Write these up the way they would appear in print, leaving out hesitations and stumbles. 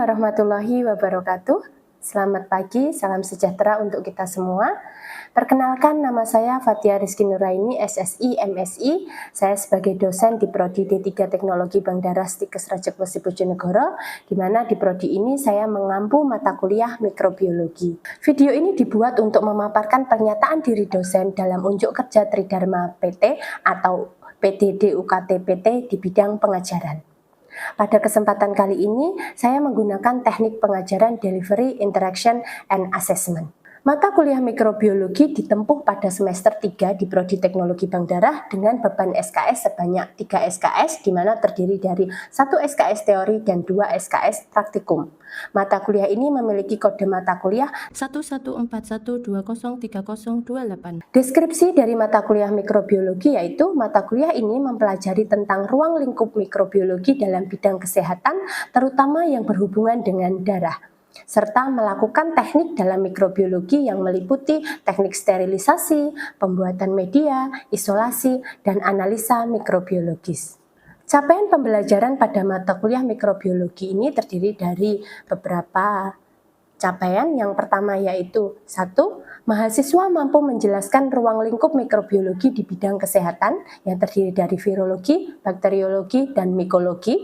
warahmatullahi wabarakatuh. Selamat pagi, salam sejahtera untuk kita semua. Perkenalkan, nama saya Fathia Rizky Nuraini, SSI, MSI. Saya sebagai dosen di Prodi D3 Teknologi Bank Darah Stikes Rajek Wesi Bojonegoro, di mana di prodi ini saya mengampu mata kuliah mikrobiologi. Video ini dibuat untuk memaparkan pernyataan diri dosen dalam unjuk kerja Tridharma PT atau PDD UKT PT di bidang pengajaran. Pada kesempatan kali ini, saya menggunakan teknik pengajaran Delivery, Interaction, and Assessment. Mata kuliah mikrobiologi ditempuh pada semester 3 di Prodi Teknologi Bank Darah dengan beban SKS sebanyak 3 SKS, di mana terdiri dari 1 SKS teori dan 2 SKS praktikum. Mata kuliah ini memiliki kode mata kuliah 1141203028. Deskripsi dari mata kuliah mikrobiologi yaitu mata kuliah ini mempelajari tentang ruang lingkup mikrobiologi dalam bidang kesehatan, terutama yang berhubungan dengan darah, serta melakukan teknik dalam mikrobiologi yang meliputi teknik sterilisasi, pembuatan media, isolasi, dan analisa mikrobiologis. Capaian pembelajaran pada mata kuliah mikrobiologi ini terdiri dari beberapa capaian. Yang pertama yaitu 1. Mahasiswa mampu menjelaskan ruang lingkup mikrobiologi di bidang kesehatan yang terdiri dari virologi, bakteriologi, dan mikologi.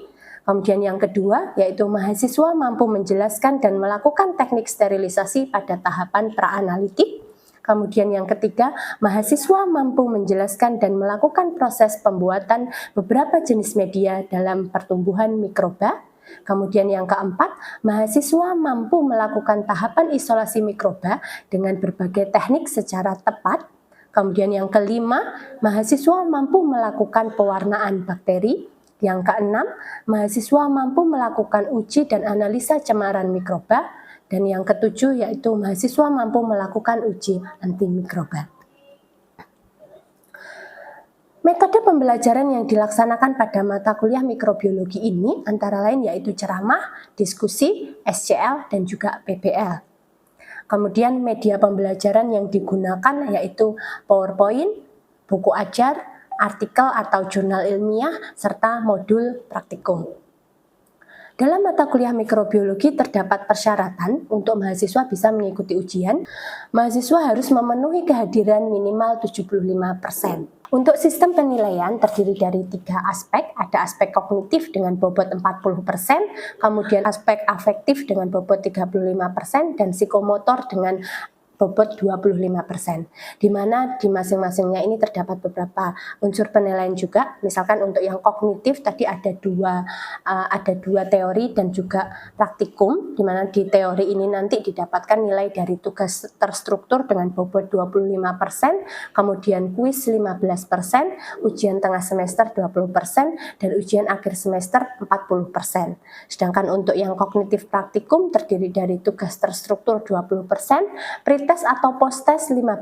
Kemudian yang kedua yaitu mahasiswa mampu menjelaskan dan melakukan teknik sterilisasi pada tahapan praanalitik. Kemudian yang ketiga, mahasiswa mampu menjelaskan dan melakukan proses pembuatan beberapa jenis media dalam pertumbuhan mikroba. Kemudian yang keempat, mahasiswa mampu melakukan tahapan isolasi mikroba dengan berbagai teknik secara tepat. Kemudian yang kelima, mahasiswa mampu melakukan pewarnaan bakteri. Yang keenam, mahasiswa mampu melakukan uji dan analisa cemaran mikroba. Dan yang ketujuh yaitu mahasiswa mampu melakukan uji antimikroba. Metode pembelajaran yang dilaksanakan pada mata kuliah mikrobiologi ini antara lain yaitu ceramah, diskusi, SCL, dan juga PBL. Kemudian media pembelajaran yang digunakan yaitu PowerPoint, buku ajar, artikel atau jurnal ilmiah, serta modul praktikum. Dalam mata kuliah mikrobiologi terdapat persyaratan untuk mahasiswa bisa mengikuti ujian. Mahasiswa harus memenuhi kehadiran minimal 75%. Untuk sistem penilaian terdiri dari 3 aspek, ada aspek kognitif dengan bobot 40%, kemudian aspek afektif dengan bobot 35%, dan psikomotor dengan bobot 25%, di mana di masing-masingnya ini terdapat beberapa unsur penilaian juga. Misalkan untuk yang kognitif tadi ada dua teori dan juga praktikum, di mana di teori ini nanti didapatkan nilai dari tugas terstruktur dengan bobot 25%, kemudian kuis 15%, ujian tengah semester 20%, dan ujian akhir semester 40%. Sedangkan untuk yang kognitif praktikum terdiri dari tugas terstruktur 20%, tes atau post-tes 15%,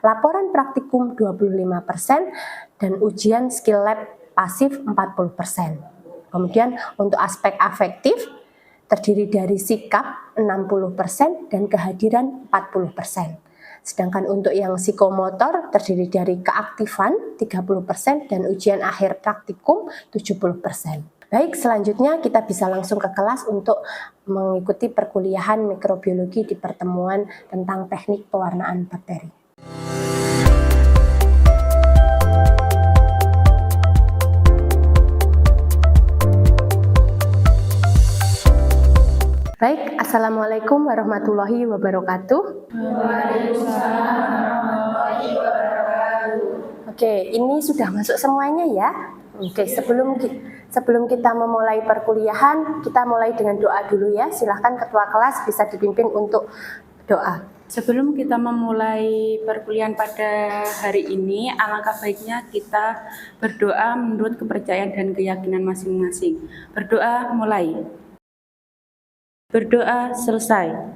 laporan praktikum 25%, dan ujian skill lab pasif 40%. Kemudian untuk aspek afektif terdiri dari sikap 60% dan kehadiran 40%. Sedangkan untuk yang psikomotor terdiri dari keaktifan 30% dan ujian akhir praktikum 70%. Baik, selanjutnya kita bisa langsung ke kelas untuk mengikuti perkuliahan mikrobiologi di pertemuan tentang teknik pewarnaan bakteri. Baik, Assalamualaikum warahmatullahi wabarakatuh. Waalaikumsalam warahmatullahi wabarakatuh. Oke, ini sudah masuk semuanya ya. Oke, sebelum kita memulai perkuliahan, kita mulai dengan doa dulu ya. Silahkan ketua kelas bisa dipimpin untuk doa. Sebelum kita memulai perkuliahan pada hari ini, alangkah baiknya kita berdoa menurut kepercayaan dan keyakinan masing-masing. Berdoa mulai. Berdoa selesai.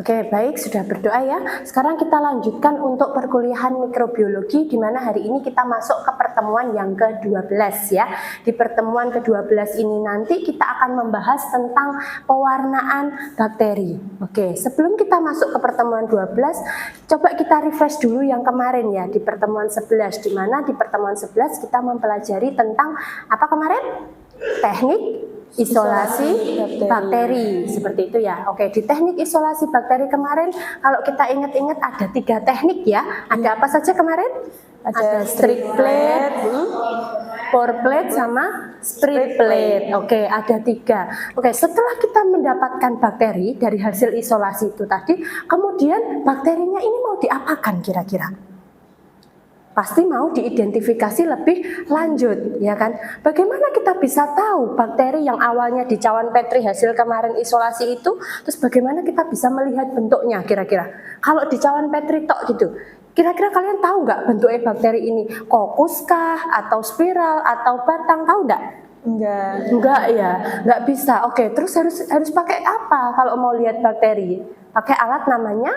Oke, baik, sudah berdoa ya. Sekarang kita lanjutkan untuk perkuliahan mikrobiologi, di mana hari ini kita masuk ke pertemuan yang ke-12 ya. Di pertemuan ke-12 ini nanti kita akan membahas tentang pewarnaan bakteri. Oke, sebelum kita masuk ke pertemuan 12, coba kita refresh dulu yang kemarin ya, di pertemuan 11, di mana di pertemuan 11 kita mempelajari tentang apa kemarin? teknik isolasi bakteri seperti itu ya. Oke, di teknik isolasi bakteri kemarin kalau kita ingat-ingat ada 3 teknik ya. Ada apa saja kemarin? Ada strict plate, pour plate sama spread plate. Oke, ada 3. Oke, setelah kita mendapatkan bakteri dari hasil isolasi itu tadi, kemudian bakterinya ini mau diapakan kira-kira? Pasti mau diidentifikasi lebih lanjut, ya kan? Bagaimana kita bisa tahu bakteri yang awalnya di cawan Petri hasil kemarin isolasi itu, terus bagaimana kita bisa melihat bentuknya kira-kira? Kalau di cawan Petri tok gitu, kira-kira kalian tahu nggak bentuknya bakteri ini? Kokus kah, atau spiral, atau batang, tahu nggak? Enggak ya, nggak bisa. Oke, terus harus pakai apa kalau mau lihat bakteri? Pakai alat namanya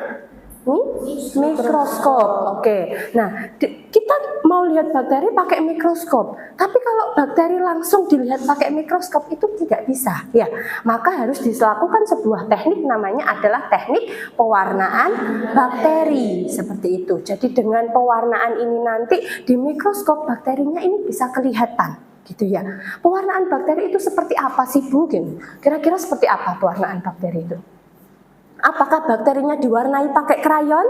mikroskop. Oke. Nah, kita mau lihat bakteri pakai mikroskop. Tapi kalau bakteri langsung dilihat pakai mikroskop itu tidak bisa, ya. Maka harus dilakukan sebuah teknik namanya adalah teknik pewarnaan bakteri seperti itu. Jadi dengan pewarnaan ini nanti di mikroskop bakterinya ini bisa kelihatan, gitu ya. Pewarnaan bakteri itu seperti apa sih, Bu? Kira-kira seperti apa pewarnaan bakteri itu? Apakah bakterinya diwarnai pakai krayon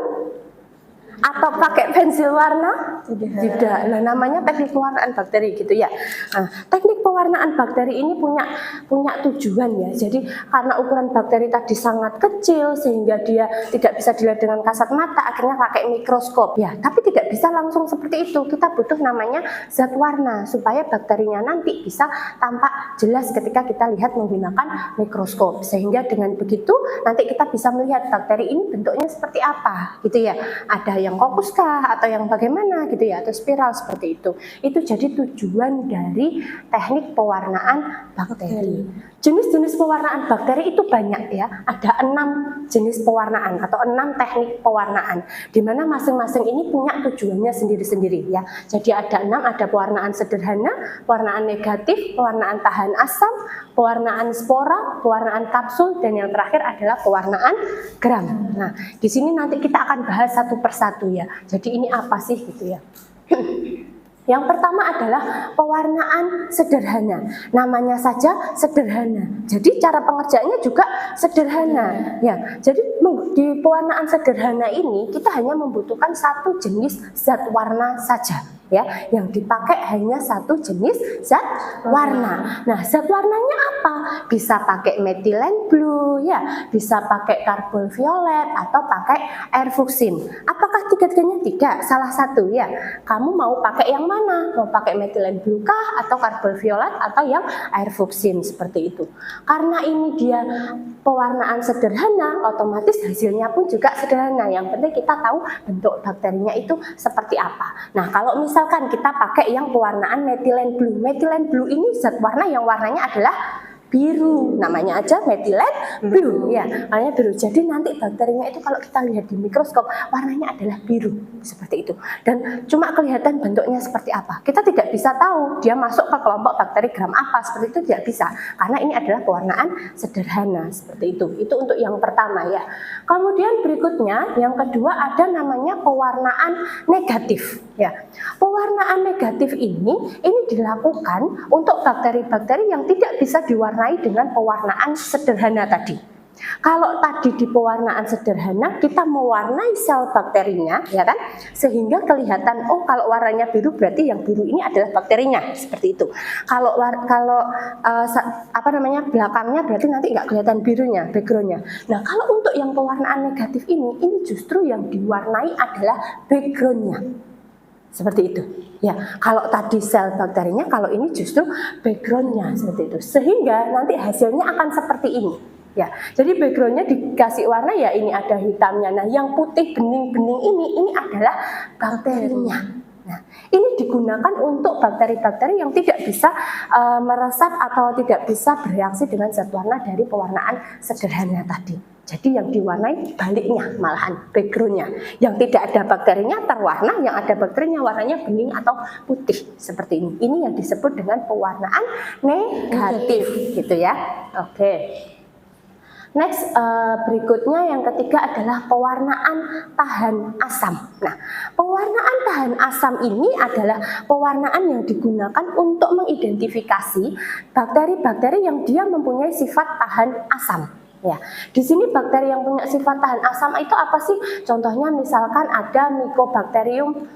atau pakai pensil warna? Tidak. Nah, namanya teknik pewarnaan bakteri gitu ya. Nah, teknik pewarnaan bakteri ini punya tujuan ya. Jadi karena ukuran bakteri tadi sangat kecil sehingga dia tidak bisa dilihat dengan kasat mata, akhirnya pakai mikroskop ya. Tapi tidak bisa langsung seperti itu. Kita butuh namanya zat warna supaya bakterinya nanti bisa tampak jelas ketika kita lihat menggunakan mikroskop. Sehingga dengan begitu nanti kita bisa melihat bakteri ini bentuknya seperti apa gitu ya. Ada yang kokus kah atau yang bagaimana gitu ya, atau spiral seperti itu. Itu jadi tujuan dari teknik pewarnaan bakteri. Jenis-jenis pewarnaan bakteri itu banyak ya. Ada 6 jenis pewarnaan atau 6 teknik pewarnaan, di mana masing-masing ini punya tujuannya sendiri-sendiri ya. Jadi ada 6, ada pewarnaan sederhana, pewarnaan negatif, pewarnaan tahan asam, pewarnaan spora, pewarnaan kapsul, dan yang terakhir adalah pewarnaan gram. Nah, di sini nanti kita akan bahas satu persatu ya. Jadi ini apa sih gitu ya. Yang pertama adalah pewarnaan sederhana. Namanya saja sederhana. Jadi cara pengerjaannya juga sederhana. Ya, jadi di pewarnaan sederhana ini kita hanya membutuhkan 1 jenis zat warna saja. Ya, yang dipakai hanya 1 jenis zat warna. Nah, zat warnanya apa? Bisa pakai methylene blue, ya, bisa pakai karbon violet atau pakai air fuksin. Apakah tiga-tiganya? Tidak, salah satu ya. Kamu mau pakai yang mana? Mau pakai methylene blue kah atau karbon violet atau yang air fuksin seperti itu. Karena ini dia pewarnaan sederhana, otomatis hasilnya pun juga sederhana. Yang penting kita tahu bentuk bakterinya itu seperti apa. Nah, kalau misalkan kita pakai yang pewarnaan methylene blue. Methylene blue ini zat warna yang warnanya adalah biru, namanya aja methylene blue ya, warnanya biru. Jadi nanti bakterinya itu kalau kita lihat di mikroskop warnanya adalah biru seperti itu. Dan cuma kelihatan bentuknya seperti apa. Kita tidak bisa tahu dia masuk ke kelompok bakteri gram apa, seperti itu tidak bisa. Karena ini adalah pewarnaan sederhana seperti itu. Itu untuk yang pertama ya. Kemudian berikutnya yang kedua ada namanya pewarnaan negatif ya. Pewarnaan negatif ini dilakukan untuk bakteri-bakteri yang tidak bisa diwarnai dengan pewarnaan sederhana tadi. Kalau tadi di pewarnaan sederhana kita mewarnai sel bakterinya, ya kan, sehingga kelihatan oh kalau warnanya biru berarti yang biru ini adalah bakterinya seperti itu. Kalau belakangnya berarti nanti nggak kelihatan birunya, backgroundnya. Nah kalau untuk yang pewarnaan negatif ini justru yang diwarnai adalah backgroundnya. Seperti itu ya. Kalau tadi sel bakterinya, kalau ini justru backgroundnya seperti itu, sehingga nanti hasilnya akan seperti ini ya. Jadi backgroundnya dikasih warna ya, ini ada hitamnya. Nah yang putih bening-bening ini adalah bakterinya. Nah ini digunakan untuk bakteri-bakteri yang tidak bisa meresap atau tidak bisa bereaksi dengan zat warna dari pewarnaan sederhana tadi. Jadi yang diwarnai baliknya, malahan backgroundnya. Yang tidak ada bakterinya terwarna, yang ada bakterinya warnanya bening atau putih seperti ini. Ini yang disebut dengan pewarnaan negatif gitu ya. Oke. Next, berikutnya yang ketiga adalah pewarnaan tahan asam. Nah, pewarnaan tahan asam ini adalah pewarnaan yang digunakan untuk mengidentifikasi bakteri-bakteri yang dia mempunyai sifat tahan asam. Ya, di sini bakteri yang punya sifat tahan asam itu apa sih? Contohnya misalkan ada Mycobacterium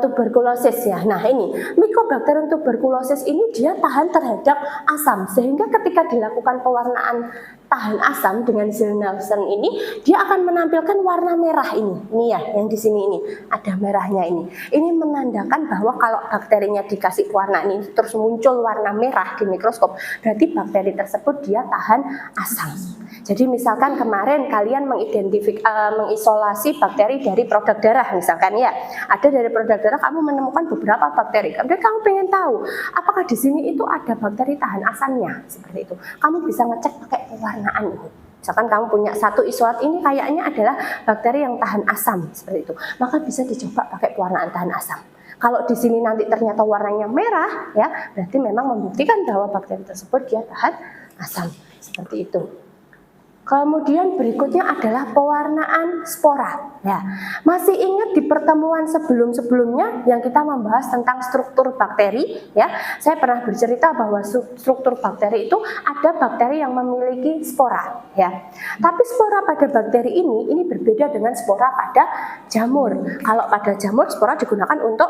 tuberculosis ya. Nah, ini Mycobacterium tuberculosis ini dia tahan terhadap asam, sehingga ketika dilakukan pewarnaan tahan asam dengan Zell-Nelson ini, dia akan menampilkan warna merah ini. Ini ya, yang di sini ini ada merahnya ini. Ini menandakan bahwa kalau bakterinya dikasih warna ini terus muncul warna merah di mikroskop, berarti bakteri tersebut dia tahan asam. Jadi misalkan kemarin kalian mengisolasi bakteri dari produk darah misalkan ya, ada dari produk darah kamu menemukan beberapa bakteri, kemudian kamu pengen tahu apakah di sini itu ada bakteri tahan asamnya, seperti itu. Kamu bisa ngecek pakai pewarnaan ini. Misalkan kamu punya satu isolat ini kayaknya adalah bakteri yang tahan asam, seperti itu. Maka bisa dicoba pakai pewarnaan tahan asam. Kalau di sini nanti ternyata warnanya merah, ya berarti memang membuktikan bahwa bakteri tersebut dia tahan asam, seperti itu. Kemudian berikutnya adalah pewarnaan spora. Ya, masih ingat di pertemuan sebelum-sebelumnya yang kita membahas tentang struktur bakteri? Ya, saya pernah bercerita bahwa struktur bakteri itu ada bakteri yang memiliki spora. Ya, tapi spora pada bakteri ini berbeda dengan spora pada jamur. Kalau pada jamur spora digunakan untuk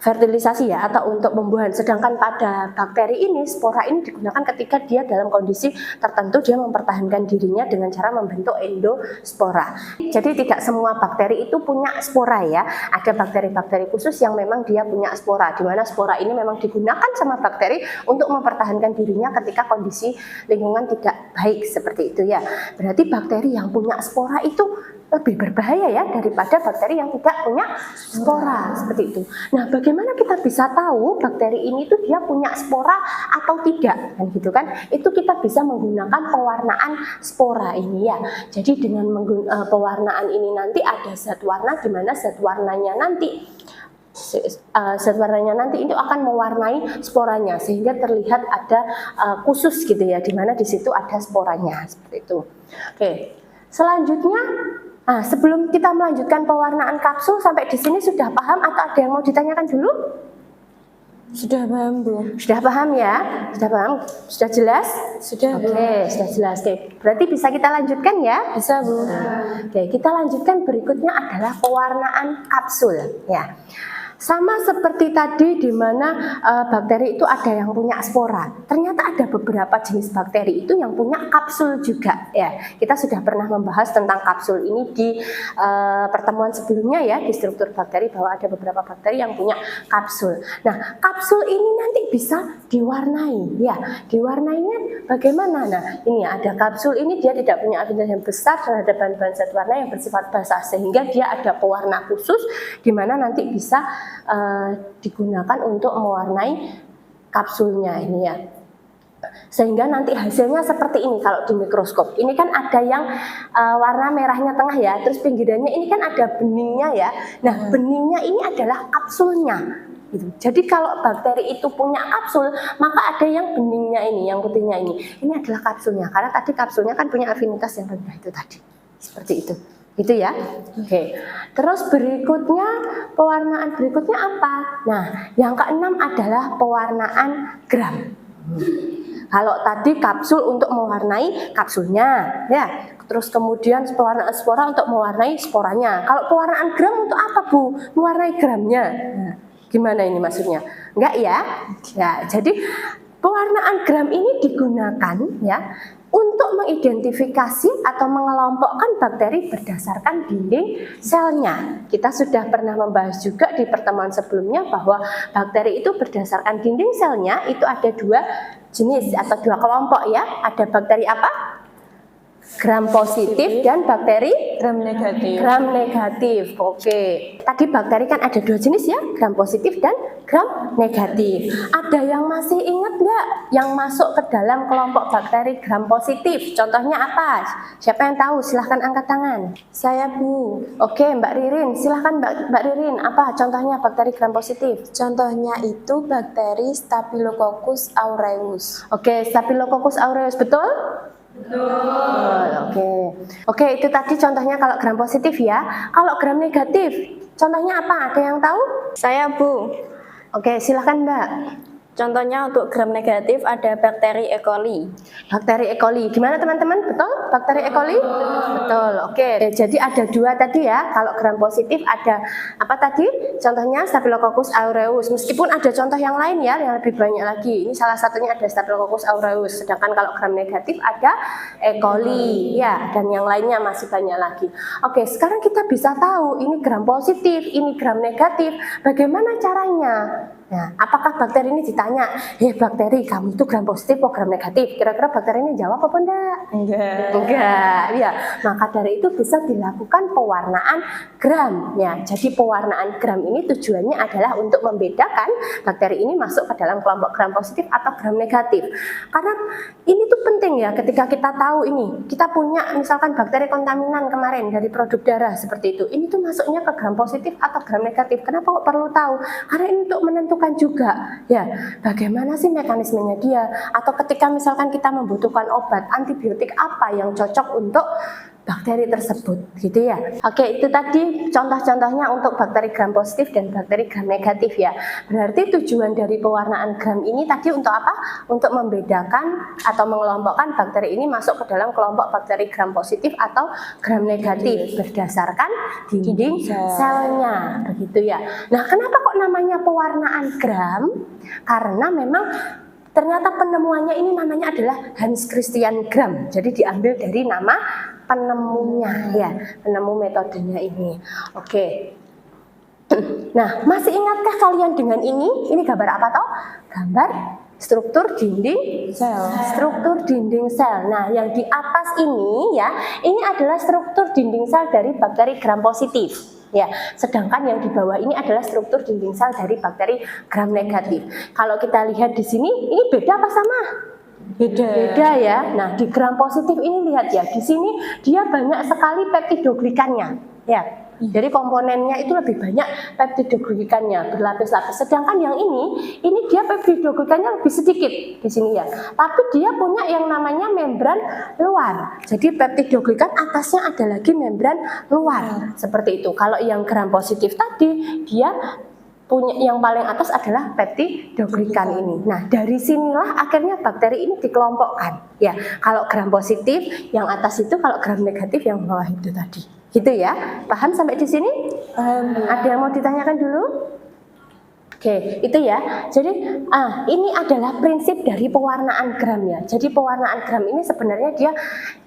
fertilisasi ya, atau untuk pembuahan. Sedangkan pada bakteri ini, spora ini digunakan ketika dia dalam kondisi tertentu dia mempertahankan dirinya dengan cara membentuk endospora. Jadi tidak semua bakteri itu punya spora ya. Ada bakteri-bakteri khusus yang memang dia punya spora, di mana spora ini memang digunakan sama bakteri untuk mempertahankan dirinya ketika kondisi lingkungan tidak baik seperti itu ya. Berarti bakteri yang punya spora itu lebih berbahaya ya daripada bakteri yang tidak punya spora, seperti itu. Nah, bagaimana kita bisa tahu bakteri ini tuh dia punya spora atau tidak, kan gitu kan? Itu kita bisa menggunakan pewarnaan spora ini ya. Jadi dengan pewarnaan ini nanti ada zat warna, di mana zat warnanya nanti itu akan mewarnai sporanya sehingga terlihat ada khusus gitu ya, di mana di situ ada sporanya, seperti itu. Oke. Selanjutnya, sebelum kita melanjutkan pewarnaan kapsul, sampai di sini sudah paham atau ada yang mau ditanyakan dulu? Sudah paham, Bu? Sudah paham ya? Sudah paham? Sudah jelas? Sudah, Bu. Oke, sudah jelas. Oke, berarti bisa kita lanjutkan ya? Bisa, Bu. Oke, kita lanjutkan berikutnya adalah pewarnaan kapsul ya. Sama seperti tadi di mana bakteri itu ada yang punya spora. Ternyata ada beberapa jenis bakteri itu yang punya kapsul juga ya. Kita sudah pernah membahas tentang kapsul ini di pertemuan sebelumnya ya, di struktur bakteri, bahwa ada beberapa bakteri yang punya kapsul. Nah, kapsul ini nanti bisa diwarnai ya. Diwarnainya bagaimana? Nah, ini ada kapsul ini dia tidak punya afinitas yang besar terhadap bahan-bahan zat warna yang bersifat basah, sehingga dia ada pewarna khusus di mana nanti bisa digunakan untuk mewarnai kapsulnya ini ya, sehingga nanti hasilnya seperti ini. Kalau di mikroskop ini kan ada yang warna merahnya tengah ya, terus pinggirannya ini kan ada beningnya ya. Nah, beningnya ini adalah kapsulnya gitu. Jadi kalau bakteri itu punya kapsul, maka ada yang beningnya ini, yang putihnya ini adalah kapsulnya, karena tadi kapsulnya kan punya afinitas yang rendah itu tadi, seperti itu. Gitu ya. Oke. Terus berikutnya, pewarnaan berikutnya apa? Nah, yang keenam adalah pewarnaan gram. Kalau tadi kapsul untuk mewarnai kapsulnya, ya. Terus kemudian pewarnaan spora untuk mewarnai sporanya. Kalau pewarnaan gram untuk apa, Bu? Mewarnai gramnya. Nah, gimana ini maksudnya? Enggak ya? Ya, jadi pewarnaan gram ini digunakan ya untuk mengidentifikasi atau mengelompokkan bakteri berdasarkan dinding selnya. Kita sudah pernah membahas juga di pertemuan sebelumnya bahwa bakteri itu berdasarkan dinding selnya itu ada dua jenis atau dua kelompok ya. Ada bakteri apa? Gram positif dan bakteri Gram negatif. gram negatif. Oke. Tadi bakteri kan ada dua jenis ya, gram positif dan gram negatif. Ada yang masih ingat nggak yang masuk ke dalam kelompok bakteri gram positif? Contohnya apa? Siapa yang tahu? Silahkan angkat tangan. Saya, Bu. Oke, Mbak Ririn. Silahkan Mbak Ririn. Apa contohnya bakteri gram positif? Contohnya itu bakteri Staphylococcus aureus. Oke, Staphylococcus aureus, betul? Betul. Oke, itu tadi contohnya kalau gram positif ya. Kalau gram negatif, contohnya apa? Ada yang tahu? Saya Bu. Oke, silahkan Mbak. Contohnya untuk gram negatif ada bakteri E. coli. Bakteri E. coli, gimana teman-teman? Betul? Bakteri E. coli? Betul, oke. Jadi ada dua tadi ya, kalau gram positif ada apa tadi? Contohnya Staphylococcus aureus, meskipun ada contoh yang lain ya, yang lebih banyak lagi. Ini salah satunya ada Staphylococcus aureus, sedangkan kalau gram negatif ada E. coli, ya, dan yang lainnya masih banyak lagi. Oke, sekarang kita bisa tahu ini gram positif, ini gram negatif, bagaimana caranya? Nah, apakah bakteri ini ditanya, bakteri kamu itu gram positif atau gram negatif? Kira-kira bakteri ini jawab apa enggak? Enggak, ya. Maka dari itu bisa dilakukan pewarnaan gram. Ya, jadi pewarnaan gram ini tujuannya adalah untuk membedakan bakteri ini masuk ke dalam kelompok gram positif atau gram negatif. Karena ini tuh penting ya, ketika kita tahu ini, kita punya misalkan bakteri kontaminan kemarin dari produk darah seperti itu. Ini tuh masuknya ke gram positif atau gram negatif. Kenapa kok perlu tahu? Karena ini untuk menentukan juga ya bagaimana sih mekanismenya dia, atau ketika misalkan kita membutuhkan obat antibiotik apa yang cocok untuk bakteri tersebut gitu ya. Oke, itu tadi contoh-contohnya untuk bakteri gram positif dan bakteri gram negatif ya. Berarti tujuan dari pewarnaan gram ini tadi untuk apa? Untuk membedakan atau mengelompokkan bakteri ini masuk ke dalam kelompok bakteri gram positif atau gram negatif berdasarkan dinding selnya, begitu ya. Nah, kenapa kok namanya pewarnaan gram? Karena memang ternyata penemuannya ini namanya adalah Hans Christian Gram. Jadi diambil dari nama penemunya ya, penemu metodenya ini. Oke. Nah, masih ingatkah kalian dengan ini? Ini gambar apa toh? Gambar struktur dinding sel. Struktur dinding sel. Nah, yang di atas ini ya, ini adalah struktur dinding sel dari bakteri gram positif. Ya, sedangkan yang di bawah ini adalah struktur dinding sel dari bakteri gram negatif. Kalau kita lihat di sini, ini beda apa sama? Beda ya. Nah, di gram positif ini lihat ya, di sini dia banyak sekali peptidoglikannya. Ya. Jadi komponennya itu lebih banyak peptidoglikannya, berlapis-lapis. Sedangkan yang ini dia peptidoglikannya lebih sedikit di sini ya. Tapi dia punya yang namanya membran luar. Jadi peptidoglikan atasnya ada lagi membran luar. Seperti itu. Kalau yang gram positif tadi dia punya yang paling atas adalah peptidoglikan ini. Nah, dari sinilah akhirnya bakteri ini dikelompokkan. Ya, kalau gram positif yang atas itu, kalau gram negatif yang bawah itu tadi. Gitu ya. Paham sampai di sini? Ada yang mau ditanyakan dulu? Oke, itu ya. Jadi ini adalah prinsip dari pewarnaan gram ya. Jadi pewarnaan gram ini sebenarnya dia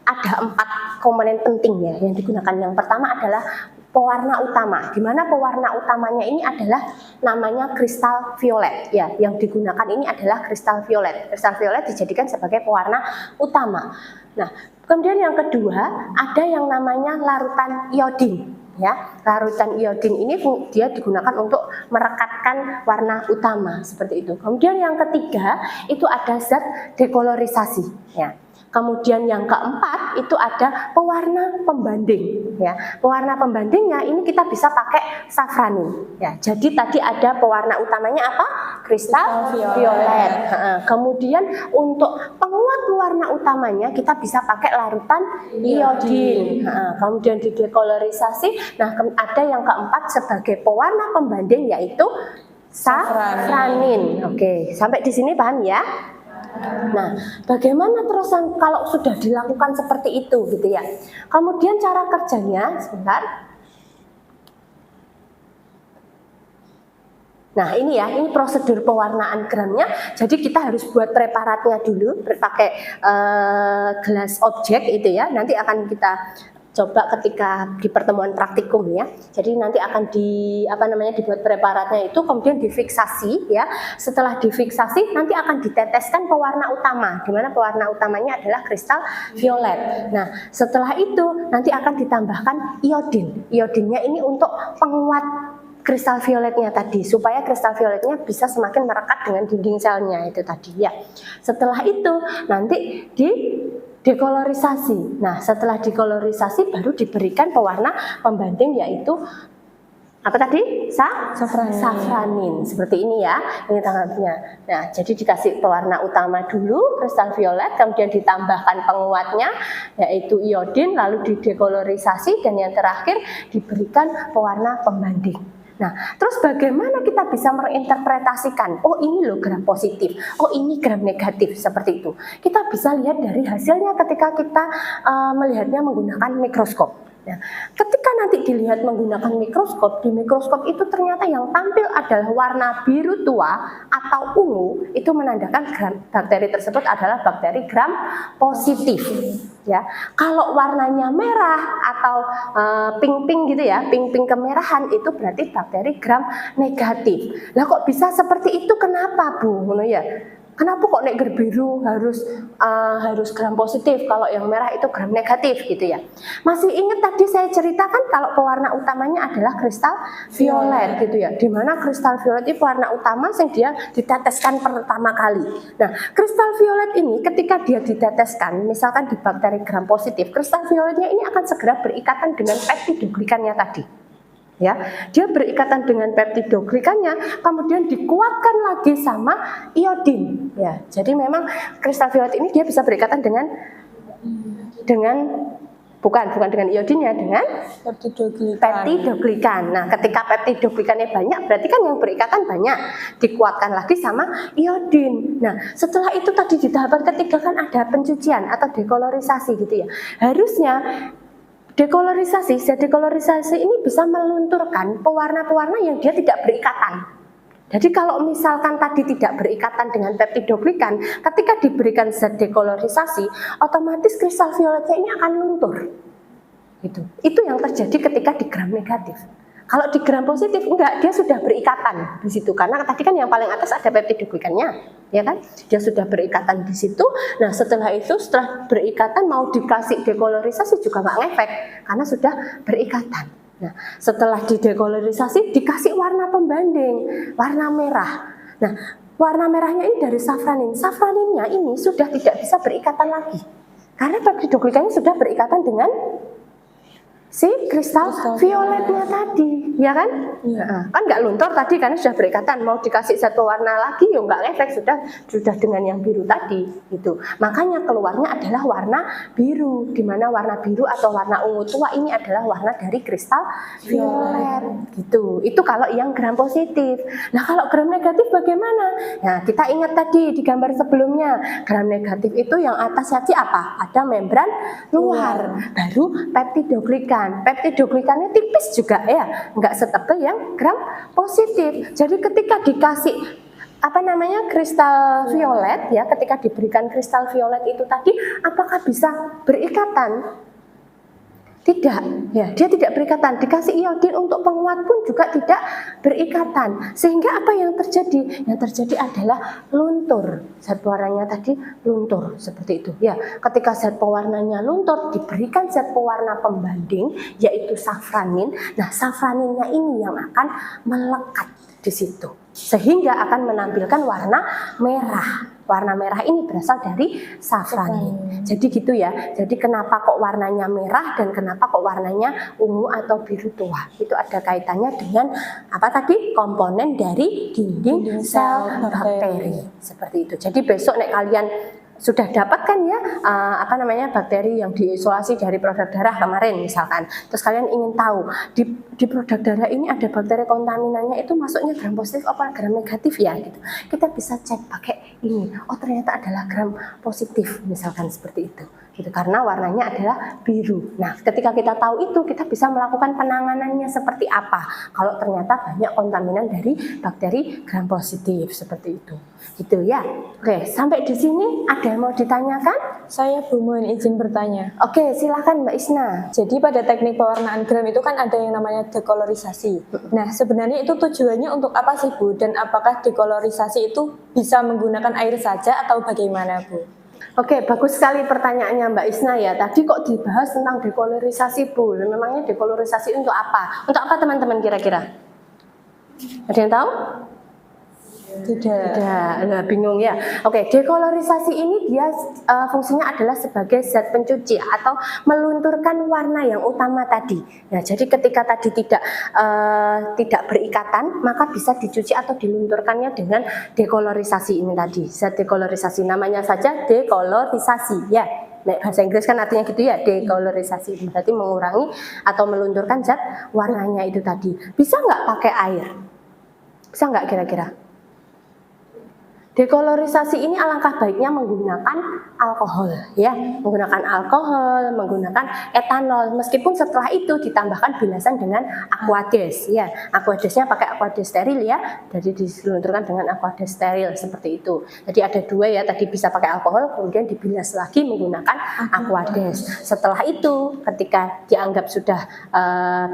ada 4 komponen penting ya yang digunakan. Yang pertama adalah pewarna utama, di mana pewarna utamanya ini adalah namanya kristal violet ya. Yang digunakan ini adalah kristal violet. Kristal violet dijadikan sebagai pewarna utama. Nah, kemudian yang kedua ada yang namanya larutan iodin. Ya, larutan iodin ini dia digunakan untuk merekatkan warna utama seperti itu. Kemudian yang ketiga itu ada zat dekolorisasi. Ya. Kemudian yang keempat itu ada pewarna pembanding. Ya, pewarna pembandingnya ini kita bisa pakai safranin. Ya, jadi tadi ada pewarna utamanya apa? Kristal violet. Kemudian untuk penguat warna utamanya kita bisa pakai larutan iodin. Kemudian didekolorisasi. Nah, ada yang keempat sebagai pewarna pembanding yaitu safranin. Oke, sampai di sini paham ya? Nah, bagaimana terusan kalau sudah dilakukan seperti itu gitu ya. Kemudian cara kerjanya, sebentar. Nah, ini ya, ini prosedur pewarnaan gramnya. Jadi kita harus buat preparatnya dulu, pakai gelas objek itu ya. Nanti akan kita coba ketika di pertemuan praktikum ya. Jadi nanti akan dibuat preparatnya itu, kemudian difiksasi ya. Setelah difiksasi nanti akan diteteskan pewarna utama, di mana pewarna utamanya adalah kristal violet. Nah, setelah itu nanti akan ditambahkan iodin. Iodinnya ini untuk penguat kristal violetnya tadi, supaya kristal violetnya bisa semakin merekat dengan dinding selnya itu tadi ya. Setelah itu nanti dekolorisasi. Nah, setelah dekolorisasi baru diberikan pewarna pembanding yaitu apa tadi? Safranin. Safranin. Seperti ini ya, ini tanggalnya. Nah, jadi dikasih pewarna utama dulu, kristal violet, kemudian ditambahkan penguatnya, yaitu iodin, lalu didekolorisasi, dan yang terakhir diberikan pewarna pembanding. Nah, terus bagaimana kita bisa menginterpretasikan, oh ini loh gram positif, oh ini gram negatif, seperti itu. Kita bisa lihat dari hasilnya ketika kita melihatnya menggunakan mikroskop. Nah, ketika nanti dilihat menggunakan mikroskop, di mikroskop itu ternyata yang tampil adalah warna biru tua atau ungu, itu menandakan bakteri tersebut adalah bakteri gram positif. Ya, kalau warnanya merah atau pink-pink gitu ya, pink-pink kemerahan, itu berarti bakteri gram negatif. Lah kok bisa seperti itu? Kenapa, Bu? Ya. Kenapa kok nek biru harus gram positif, kalau yang merah itu gram negatif gitu ya? Masih ingat tadi saya ceritakan kalau pewarna utamanya adalah kristal violet gitu ya, dimana kristal violet itu warna utama yang dia diteteskan pertama kali. Nah, kristal violet ini ketika dia diteteskan, misalkan di bakteri gram positif, kristal violetnya ini akan segera berikatan dengan peptidoglikannya tadi. Ya, dia berikatan dengan peptidoglikannya, kemudian dikuatkan lagi sama iodin. Ya, jadi memang kristal violet ini dia bisa berikatan dengan bukan dengan iodinnya, dengan peptidoglikan. Nah, ketika peptidoglikannya banyak, berarti kan yang berikatan banyak, dikuatkan lagi sama iodin. Nah, setelah itu tadi di tahapan ketiga kan ada pencucian atau dekolorisasi gitu ya. Harusnya dekolorisasi, zat dekolorisasi ini bisa melunturkan pewarna-pewarna yang dia tidak berikatan. Jadi kalau misalkan tadi tidak berikatan dengan peptidoglikan, ketika diberikan zat dekolorisasi, otomatis kristal violetnya ini akan luntur. Itu yang terjadi ketika di gram negatif. Kalau di gram positif enggak, dia sudah berikatan di situ, karena tadi kan yang paling atas ada peptidoglikannya, ya kan? Dia sudah berikatan di situ. Nah, setelah berikatan mau dikasih dekolorisasi juga nggak ngefek karena sudah berikatan. Nah, setelah didekolorisasi dikasih warna pembanding, warna merah. Nah, warna merahnya ini dari safranin. Safraninnya ini sudah tidak bisa berikatan lagi karena peptidoglikannya sudah berikatan dengan si kristal violetnya tadi, ya kan? Ya. Kan nggak luntur tadi karena sudah berikatan. Mau dikasih zat pewarna lagi, ya nggak efek, sudah dengan yang biru tadi, gitu. Makanya keluarnya adalah warna biru, di mana warna biru atau warna ungu tua ini adalah warna dari kristal violet, gitu. Itu kalau yang gram positif. Nah, kalau gram negatif bagaimana? Nah, kita ingat tadi di gambar sebelumnya, gram negatif itu yang atas saja apa? Ada membran luar, baru peptidoglikan. Peptidoglikannya tipis juga ya, nggak setebal yang gram positif. Jadi ketika dikasih kristal violet ya, ketika diberikan kristal violet itu tadi, apakah bisa berikatan? Tidak, ya, dia tidak berikatan. Dikasih iodin untuk penguat pun juga tidak berikatan. Sehingga apa yang terjadi? Yang terjadi adalah luntur. Zat pewarnanya tadi luntur seperti itu. Ya, ketika zat pewarnanya luntur, diberikan zat pewarna pembanding yaitu safranin. Nah, safraninnya ini yang akan melekat di situ, sehingga akan menampilkan warna merah. Warna merah ini berasal dari safranin. Jadi gitu ya. Jadi kenapa kok warnanya merah dan kenapa kok warnanya ungu atau biru tua? Itu ada kaitannya dengan apa tadi? Komponen dari dinding sel bakteri. Seperti itu. Jadi besok nek kalian sudah dapatkan ya bakteri yang diisolasi dari produk darah kemarin misalkan, terus kalian ingin tahu di produk darah ini ada bakteri kontaminannya itu masuknya gram positif apa gram negatif ya gitu, kita bisa cek pakai ini, oh ternyata adalah gram positif misalkan seperti itu gitu, karena warnanya adalah biru. Nah, ketika kita tahu itu, kita bisa melakukan penanganannya seperti apa kalau ternyata banyak kontaminan dari bakteri gram positif seperti itu gitu ya. Oke, sampai di sini ada yang mau ditanyakan? Saya mohon izin bertanya. Oke, silakan Mbak Isna. Jadi pada teknik pewarnaan gram itu kan ada yang namanya dekolorisasi. Nah, sebenarnya itu tujuannya untuk apa sih, Bu? Dan apakah dekolorisasi itu bisa menggunakan air saja atau bagaimana, Bu? Oke, bagus sekali pertanyaannya Mbak Isna ya. Tadi kok dibahas tentang dekolorisasi, Bu? Memangnya dekolorisasi untuk apa? Untuk apa teman-teman kira-kira? Ada yang tahu? Tidak, nah, bingung ya. Oke, dekolorisasi ini dia fungsinya adalah sebagai zat pencuci atau melunturkan warna yang utama tadi. Nah, jadi ketika tadi tidak berikatan, maka bisa dicuci atau dilunturkannya dengan dekolorisasi ini tadi. Zat dekolorisasi namanya saja dekolorisasi ya. Nah, bahasa Inggris kan artinya gitu ya, dekolorisasi berarti mengurangi atau melunturkan zat warnanya itu tadi. Bisa nggak pakai air? Bisa nggak kira-kira? Dekolorisasi ini alangkah baiknya menggunakan alkohol ya, menggunakan alkohol, menggunakan etanol, meskipun setelah itu ditambahkan bilasan dengan aquades ya. Aquadesnya pakai aquades steril ya, jadi dilunturkan dengan aquades steril seperti itu. Jadi ada dua ya, tadi bisa pakai alkohol, kemudian dibilas lagi menggunakan aquades. Setelah itu ketika dianggap sudah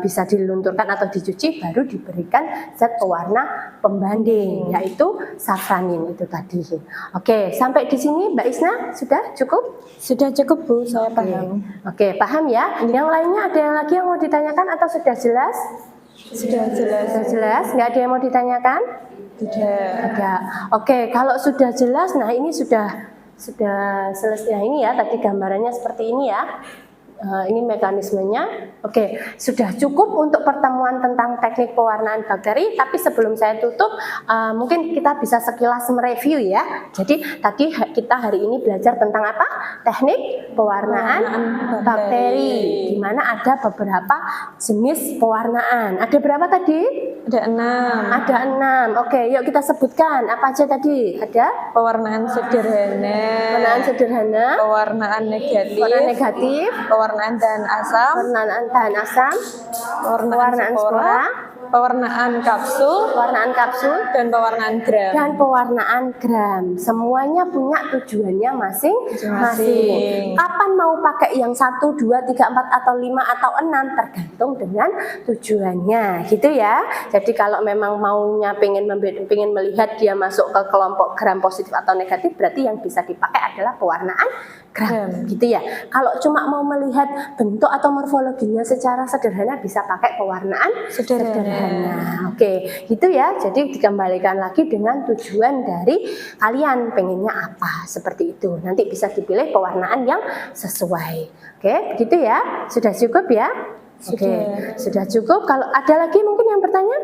bisa dilunturkan atau dicuci, baru diberikan zat pewarna pembanding yaitu safranin itu tadi. Oke, sampai di sini Mbak Isna sudah cukup? Sudah cukup Bu, saya paham. Oke, paham ya? Yang lainnya ada yang lagi yang mau ditanyakan atau sudah jelas? Sudah jelas. Sudah jelas? Nggak ada yang mau ditanyakan? Tidak. Ada. Oke, kalau sudah jelas, nah ini sudah selesai. Nah, ini ya, tadi gambarannya seperti ini ya. Ini mekanismenya. Oke, sudah cukup untuk pertemuan tentang teknik pewarnaan bakteri. Tapi sebelum saya tutup, mungkin kita bisa sekilas mereview ya. Jadi tadi kita hari ini belajar tentang apa? Teknik pewarnaan bakteri. Di mana ada beberapa jenis pewarnaan. Ada berapa tadi? Ada 6. Ada 6. Oke, yuk kita sebutkan. Apa aja tadi? Ada Pewarnaan sederhana. pewarnaan sederhana, Pewarnaan negatif. pewarnaan negatif, Pewarnaan tahan asam. pewarnaan tahan asam, pewarnaan spora, pewarnaan kapsul, pewarnaan kapsul, dan pewarnaan gram. dan pewarnaan gram. Semuanya punya tujuannya masing-masing. Kapan mau pakai yang 1, 2, 3, 4 atau 5 atau 6 tergantung dengan tujuannya, gitu ya. Jadi kalau memang maunya pengen melihat dia masuk ke kelompok gram positif atau negatif, berarti yang bisa dipakai adalah pewarnaan gram, gitu ya. Kalau cuma mau melihat bentuk atau morfologinya secara sederhana, bisa pakai pewarnaan sederhana. Oke, gitu ya. Jadi dikembalikan lagi dengan tujuan dari kalian pengennya apa, seperti itu. Nanti bisa dipilih pewarnaan yang sesuai. Oke, begitu ya. Sudah cukup ya? Oke, sudah cukup. Kalau ada lagi mungkin yang bertanya?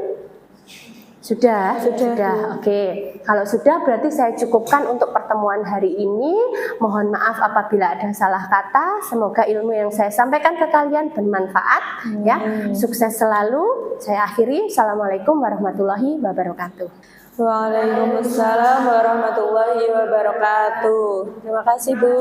Sudah. Oke. Kalau sudah berarti saya cukupkan untuk pertemuan hari ini. Mohon maaf apabila ada salah kata. Semoga ilmu yang saya sampaikan ke kalian bermanfaat ya. Sukses selalu. Saya akhiri. Assalamualaikum warahmatullahi wabarakatuh. Waalaikumsalam warahmatullahi wabarakatuh. Terima kasih Bu.